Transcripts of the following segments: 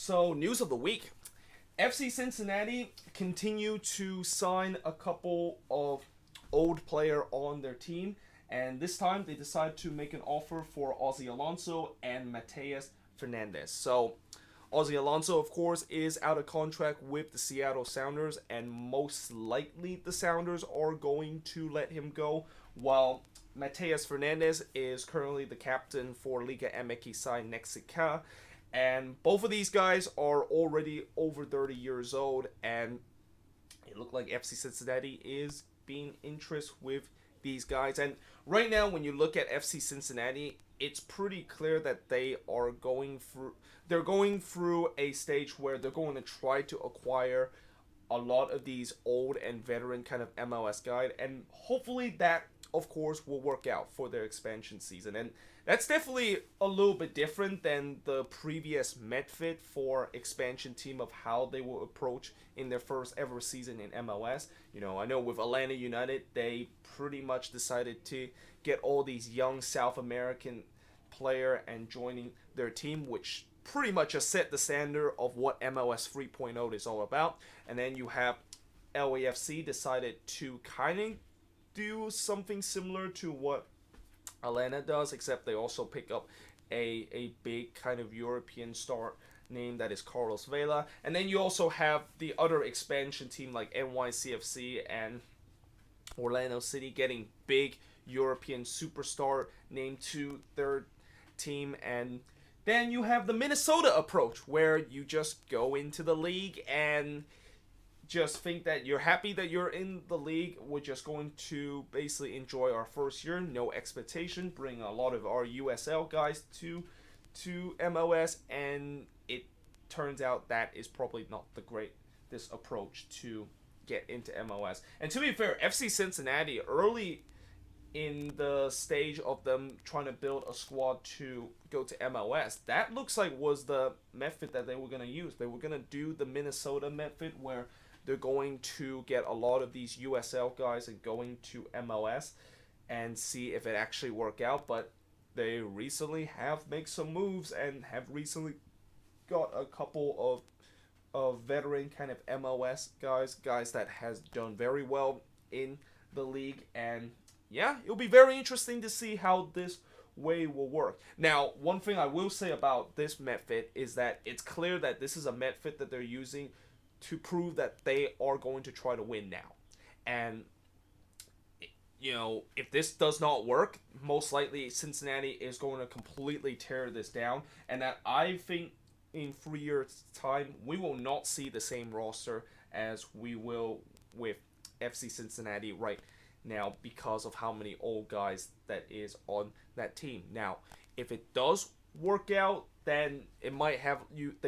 So, news of the week. FC Cincinnati continue to sign a couple of old player on their team, and this time they decide to make an offer for Ozzy Alonso and Mateus Fernandez. So, Ozzy Alonso, of course, is out of contract with the Seattle Sounders, and most likely the Sounders are going to let him go, while Mateus Fernandez is currently the captain for Liga MX side Nexica. And both of these guys are already over 30 years old, and it looked like FC Cincinnati is being interest with these guys. And right now, when you look at FC Cincinnati, it's pretty clear that they're going through a stage where they're going to try to acquire a lot of these old and veteran kind of MLS guys, and hopefully that, of course, will work out for their expansion season. And that's definitely a little bit different than the previous Medfit for expansion team of how they will approach in their first ever season in MLS. I know with Atlanta United, they pretty much decided to get all these young South American player and joining their team, which pretty much just set the standard of what MLS 3.0 is all about. And then you have LAFC decided to kind of do something similar to what Atlanta does, except they also pick up a big kind of European star name that is Carlos Vela. And then you also have the other expansion team like NYCFC and Orlando City getting big European superstar named to their team. And then you have the Minnesota approach, where you just go into the league and just think that you're happy that you're in the league. We're just going to basically enjoy our first year, no expectation, bring a lot of our USL guys to MLS, and it turns out that is probably not the greatest approach to get into MLS. And to be fair, FC Cincinnati, early in the stage of them trying to build a squad to go to MLS, that looks like was the method that they were going to use. They were going to do the Minnesota method, where they're going to get a lot of these USL guys and going to MLS and see if it actually work out. But they recently have made some moves and have recently got a couple of veteran kind of MLS guys that has done very well in the league. And yeah, it'll be very interesting to see how this way will work. Now, one thing I will say about this method is that it's clear that this is a method that they're using to prove that they are going to try to win now. And, if this does not work, most likely Cincinnati is going to completely tear this down. And that I think in 3 years' time, we will not see the same roster as we will with FC Cincinnati right now, because of how many old guys that is on that team. Now, if it does work out, then they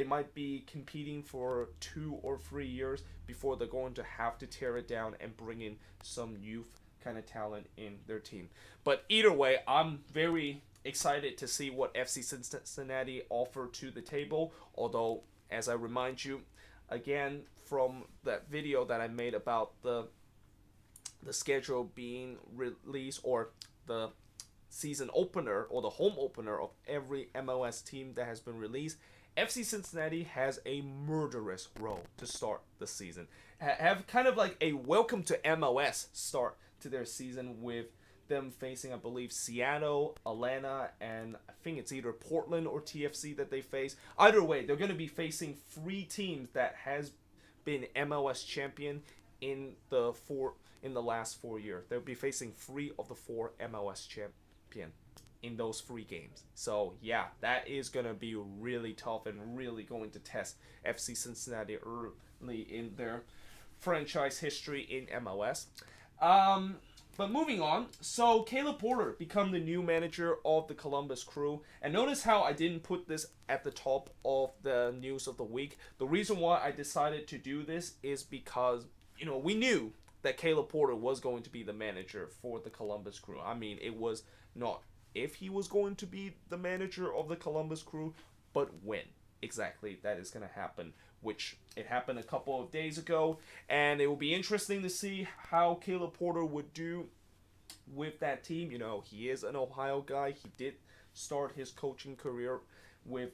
might be competing for 2 or 3 years before they're going to have to tear it down and bring in some youth kind of talent in their team. But either way, I'm very excited to see what FC Cincinnati offer to the table. Although, as I remind you again from that video that I made about the schedule being released, or the season opener or the home opener of every MLS team that has been released, FC Cincinnati has a murderous road to start the season. Have kind of like a welcome to MLS start to their season, with them facing, I believe, Seattle, Atlanta, and I think it's either Portland or TFC that they face. Either way, they're going to be facing 3 teams that has been MLS champion in the last 4 years. They'll be facing 3 of the 4 MLS champion in those 3 games. So yeah, that is going to be really tough and really going to test FC Cincinnati early in their franchise history in MLS. But moving on, so Caleb Porter become the new manager of the Columbus Crew. And notice how I didn't put this at the top of the news of the week. The reason why I decided to do this is because, we knew that Caleb Porter was going to be the manager for the Columbus Crew. I mean, it was not if he was going to be the manager of the Columbus Crew, but when exactly that is going to happen, which it happened a couple of days ago. And it will be interesting to see how Caleb Porter would do with that team. He is an Ohio guy. He did start his coaching career with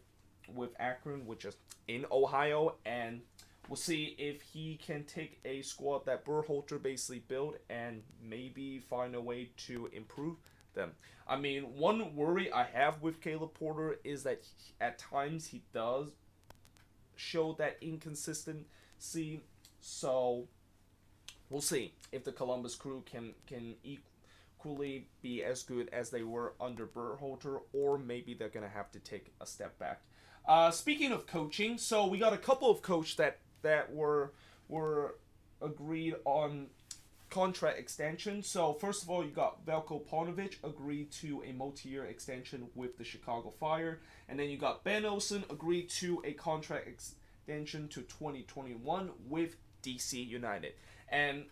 with Akron, which is in Ohio, and we'll see if he can take a squad that Berhalter basically built and maybe find a way to improve them. I mean, one worry I have with Caleb Porter is that at times he does show that inconsistency. So we'll see if the Columbus Crew can equally be as good as they were under Berhalter, or maybe they're gonna have to take a step back. Speaking of coaching, so we got a couple of coaches that were agreed on contract extension. So first of all, you got Veljko Paunovic agreed to a multi-year extension with the Chicago Fire, and then you got Ben Olsen agreed to a contract extension to 2021 with DC United. And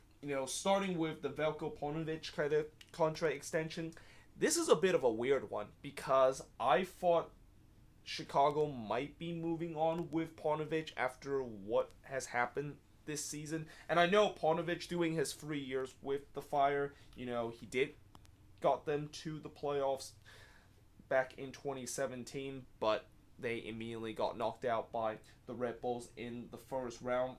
starting with the Veljko Paunovic kind of contract extension, this is a bit of a weird one because I thought Chicago might be moving on with Paunovic after what has happened this season. And I know Paunovic doing his 3 years with the Fire, he did got them to the playoffs back in 2017, but they immediately got knocked out by the Red Bulls in the first round.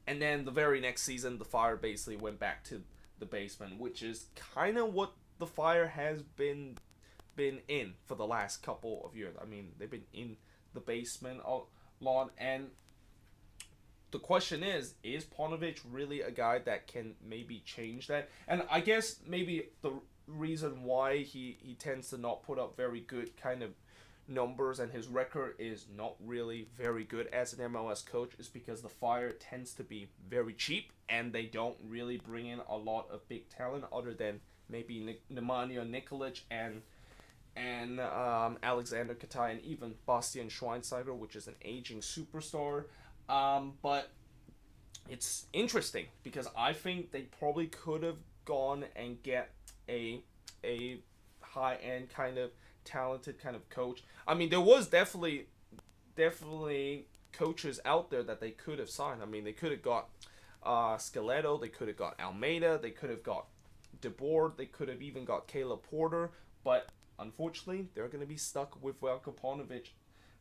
And then the very next season, the Fire basically went back to the basement, which is kind of what the Fire has been in for the last couple of years. I mean, they've been in the basement a lot, and the question is Paunovic really a guy that can maybe change that? And I guess maybe the reason why he tends to not put up very good kind of numbers and his record is not really very good as an MLS coach is because the Fire tends to be very cheap and they don't really bring in a lot of big talent other than maybe Nemanja Nikolic and Alexander Katai and even Bastian Schweinsteiger, which is an aging superstar. But it's interesting because I think they probably could have gone and get a high-end kind of talented kind of coach. I mean, there was definitely coaches out there that they could have signed. I mean, they could have got Scaleto, they could have got Almeida, they could have got DeBoer, they could have even got Caleb Porter, but unfortunately, they're going to be stuck with Veljko Paunovic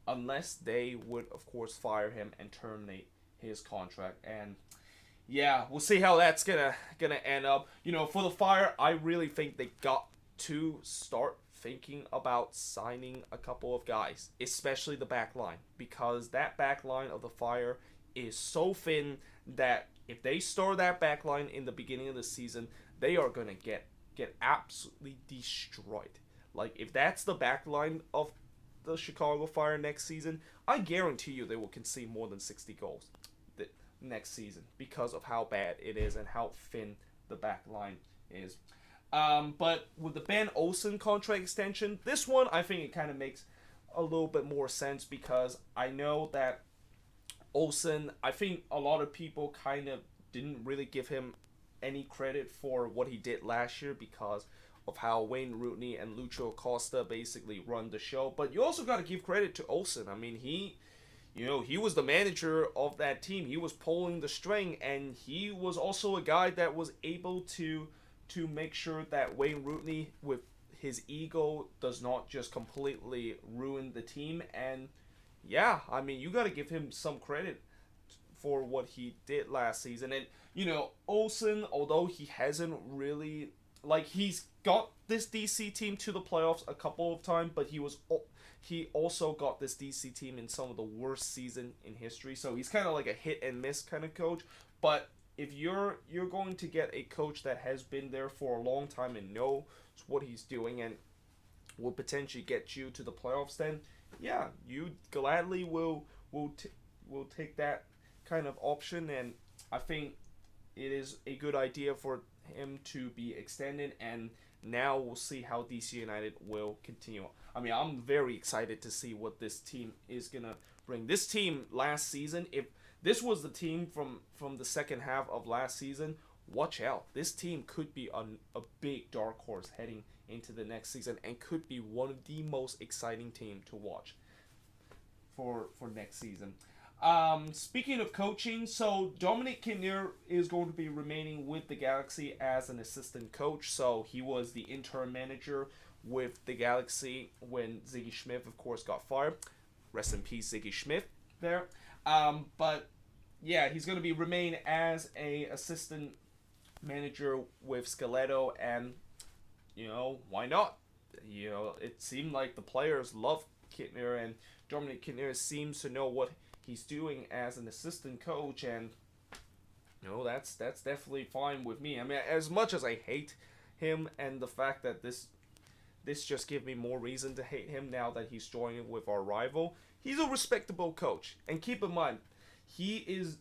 unless they would, of course, fire him and terminate his contract. And yeah, we'll see how that's gonna end up. For the Fire, I really think they got to start thinking about signing a couple of guys, especially the back line, because that back line of the Fire is so thin that if they start that back line in the beginning of the season, they are gonna get absolutely destroyed. Like, if that's the back line of the Chicago Fire next season, I guarantee you they will concede more than 60 goals next season because of how bad it is and how thin the back line is. But with the Ben Olsen contract extension, this one I think it kind of makes a little bit more sense because I know that Olsen, I think a lot of people kind of didn't really give him any credit for what he did last year because of how Wayne Rooney and Lucho Acosta basically run the show. But you also got to give credit to Olsen. I mean, he was the manager of that team. He was pulling the string, and he was also a guy that was able to make sure that Wayne Rooney, with his ego, does not just completely ruin the team. And yeah, I mean, you got to give him some credit for what he did last season. And Olsen, although he hasn't really, he's got this DC team to the playoffs a couple of times, but he also got this DC team in some of the worst season in history. So he's kind of like a hit and miss kind of coach. But if you're going to get a coach that has been there for a long time and knows what he's doing and will potentially get you to the playoffs, then yeah, you gladly will take that kind of option. And I think it is a good idea for him to be extended, and now we'll see how DC United will continue. I mean, I'm very excited to see what this team is gonna bring. This team last season, if this was the team from the second half of last season, watch out. This team could be a big dark horse heading into the next season and could be one of the most exciting team to watch for next season. Speaking of coaching, so Dominic Kinnear is going to be remaining with the Galaxy as an assistant coach. So he was the interim manager with the Galaxy when Ziggy Schmidt, of course, got fired. Rest in peace, Ziggy Schmidt there. But yeah, he's going to be remain as a assistant manager with Scaleto, and why not? It seemed like the players love Kittner, and Dominic Kittner seems to know what he's doing as an assistant coach, and that's definitely fine with me. I mean, as much as I hate him, and the fact that this just gives me more reason to hate him now that he's joining with our rival. He's a respectable coach, and keep in mind, he is,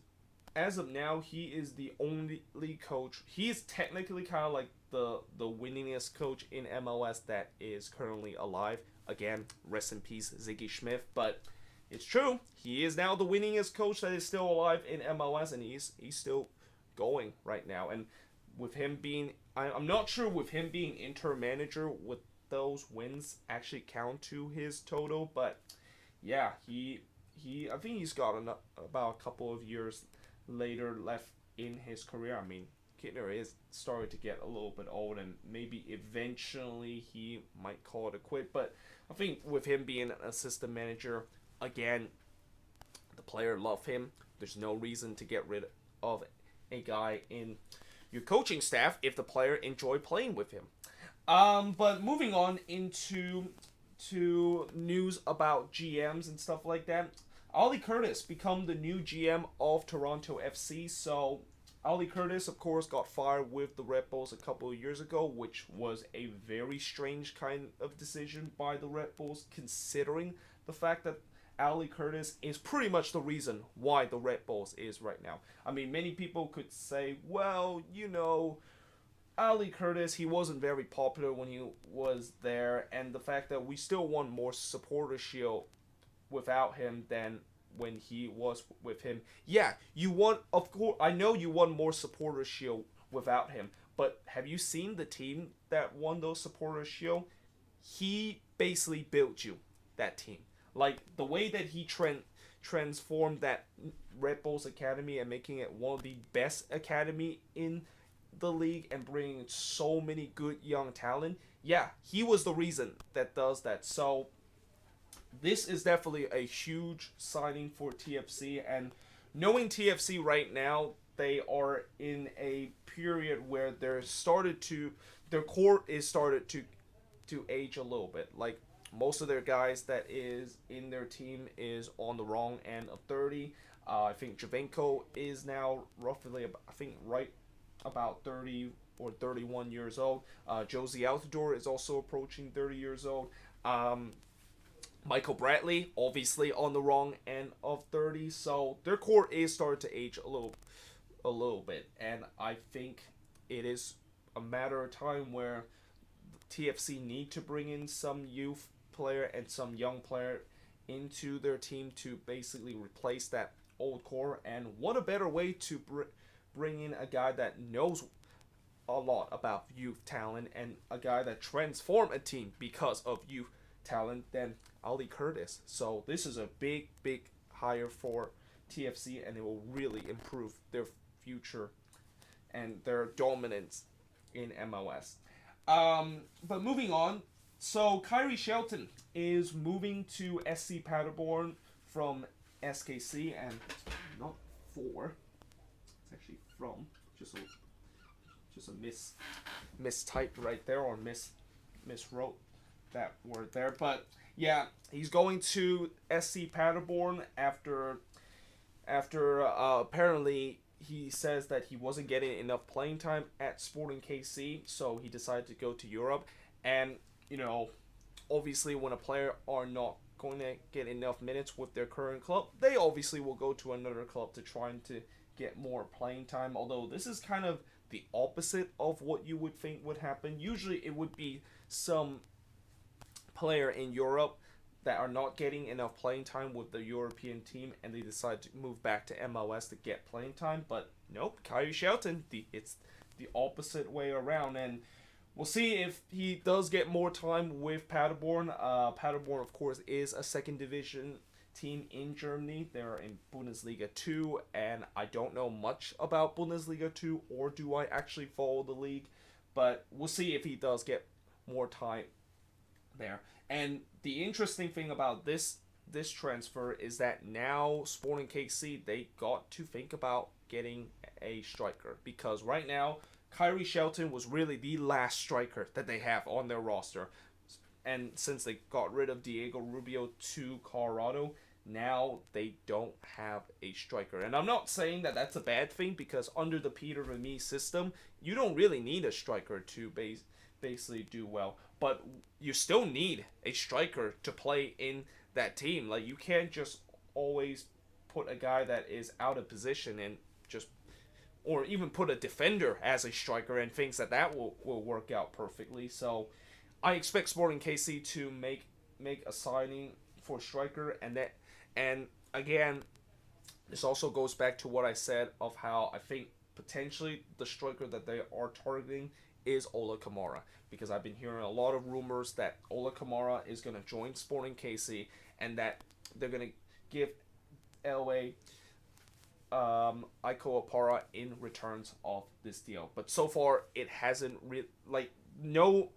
as of now, he is the only coach. He is technically kind of like the winningest coach in MLS that is currently alive. Again, rest in peace, Ziggy Schmidt. But it's true. He is now the winningest coach that is still alive in MLS, and he's still going right now. And with him being, I'm not sure with him being interim manager, with those wins actually count to his total. But yeah, he I think he's got about a couple of years later left in his career. I mean, Kittner is starting to get a little bit old, and maybe eventually he might call it a quit. But I think with him being an assistant manager, again, the player love him. There's no reason to get rid of a guy in your coaching staff if the player enjoy playing with him. But moving on into news about GMs and stuff like that. Ollie Curtis become the new GM of Toronto FC. So Ollie Curtis, of course, got fired with the Red Bulls a couple of years ago, which was a very strange kind of decision by the Red Bulls, considering the fact that Ollie Curtis is pretty much the reason why the Red Bulls is right now. I mean, many people could say, well, Ollie Curtis, he wasn't very popular when he was there, and the fact that we still won more supporter shield without him than when he was with him. Yeah, you won, of course, I know you won more supporter shield without him, but have you seen the team that won those supporter shield? He basically built you, that team. Like, the way that he transformed that Red Bulls Academy and making it one of the best academy in the league and bringing so many good young talent. Yeah, he was the reason that does that. So this is definitely a huge signing for TFC, and knowing TFC right now, they are in a period where their core is started to age a little bit. Like, most of their guys that is in their team is on the wrong end of 30. I think Javenko is now roughly, right about 30 or 31 years old. Josie Altidore is also approaching 30 years old. Michael Bradley, obviously on the wrong end of 30. So their core is starting to age a little bit. And I think it is a matter of time where TFC need to bring in some youth player and some young player into their team to basically replace that old core. And what a better way to bring in a guy that knows a lot about youth talent and a guy that transformed a team because of youth talent than Ollie Curtis. So this is a big hire for TFC, and it will really improve their future and their dominance in MLS. But moving on, so Kyrie Shelton is moving to SC Paderborn from SKC, and not for. It's actually from. Just a mistyped right there, or miswrote that word there. But yeah, he's going to SC Paderborn after apparently he says that he wasn't getting enough playing time at Sporting KC, so he decided to go to Europe. And obviously when a player are not going to get enough minutes with their current club, they obviously will go to another club to try to get more playing time. Although this is kind of the opposite of what you would think would happen. Usually it would be some player in Europe that are not getting enough playing time with the European team, and they decide to move back to MLS to get playing time. But nope, Kyrie Shelton, it's the opposite way around, and we'll see if he does get more time with Paderborn. Paderborn, of course, is a second division team in Germany. They're in Bundesliga 2, and I don't know much about Bundesliga 2, or do I actually follow the league, but we'll see if he does get more time there. And the interesting thing about this this transfer is that now Sporting KC, they got to think about getting a striker, because right now Kyrie Shelton was really the last striker that they have on their roster. And since they got rid of Diego Rubio to Colorado, now they don't have a striker. And I'm not saying that that's a bad thing, because under the Peter Vermes system, you don't really need a striker to basically do well. But you still need a striker to play in that team. Like, you can't just always put a guy that is out of position and just, or even put a defender as a striker and thinks that that will work out perfectly. So I expect Sporting KC to make a signing for striker, and again, this also goes back to what I said of how I think potentially the striker that they are targeting is Ola Kamara, because I've been hearing a lot of rumors that Ola Kamara is going to join Sporting KC and that they're going to give LA Iko Opara in returns of this deal. But so far, it hasn't no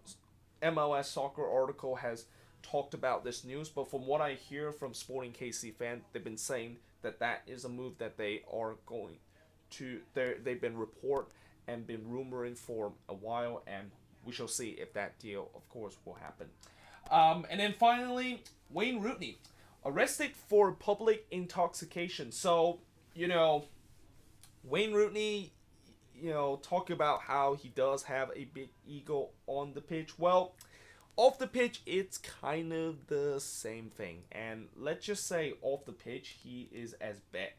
MLS soccer article has talked about this news, but from what I hear from Sporting KC fans, they've been saying that that is a move that they are going to. They've been report and been rumoring for a while, and we shall see if that deal, of course, will happen. And then finally, Wayne Rooney arrested for public intoxication. So, Wayne Rooney, talk about how he does have a big ego on the pitch. Well, off the pitch, it's kind of the same thing. And let's just say off the pitch, he is as bad.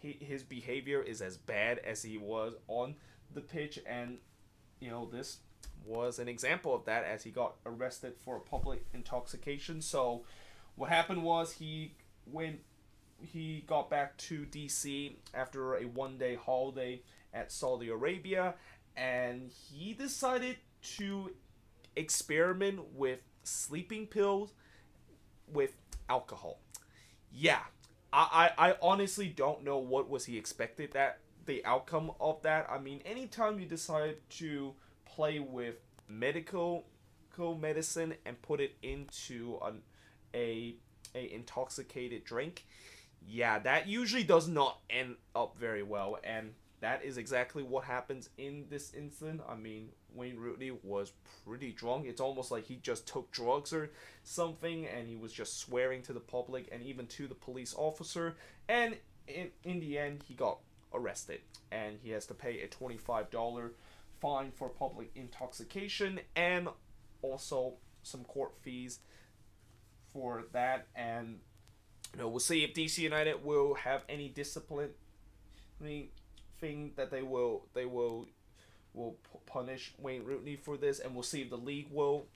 His behavior is as bad as he was on the pitch. And, this was an example of that, as he got arrested for public intoxication. So what happened was he got back to DC after a one-day holiday at Saudi Arabia, and he decided to experiment with sleeping pills with alcohol. Yeah, I honestly don't know what was he expected, that the outcome of that. I mean, anytime you decide to play with medical medicine and put it into a intoxicated drink, yeah, that usually does not end up very well, and that is exactly what happens in this incident. I mean, Wayne Rooney was pretty drunk. It's almost like he just took drugs or something, and he was just swearing to the public and even to the police officer. And in the end, he got arrested, and he has to pay a $25 fine for public intoxication, and also some court fees for that. And we'll see if DC United will have any discipline thing that they will punish Wayne Rooney for this, and we'll see if the league will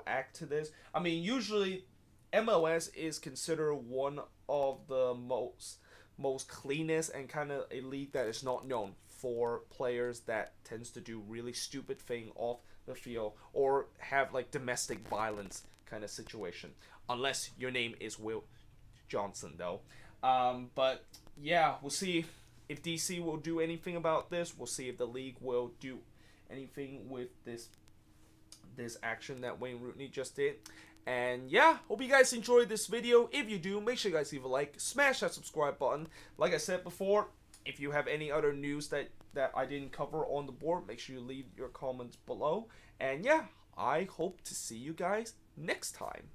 act to this. I mean, usually MLS is considered one of the most cleanest and kind of a league that is not known for players that tends to do really stupid thing off the field or have like domestic violence kind of situation, unless your name is Will Johnson, though. But yeah, we'll see if DC will do anything about this. We'll see if the league will do anything with this action that Wayne Rooney just did. And yeah, hope you guys enjoyed this video. If you do, make sure you guys leave a like, smash that subscribe button. Like I said before, if you have any other news that I didn't cover on the board, make sure you leave your comments below. And yeah, I hope to see you guys next time.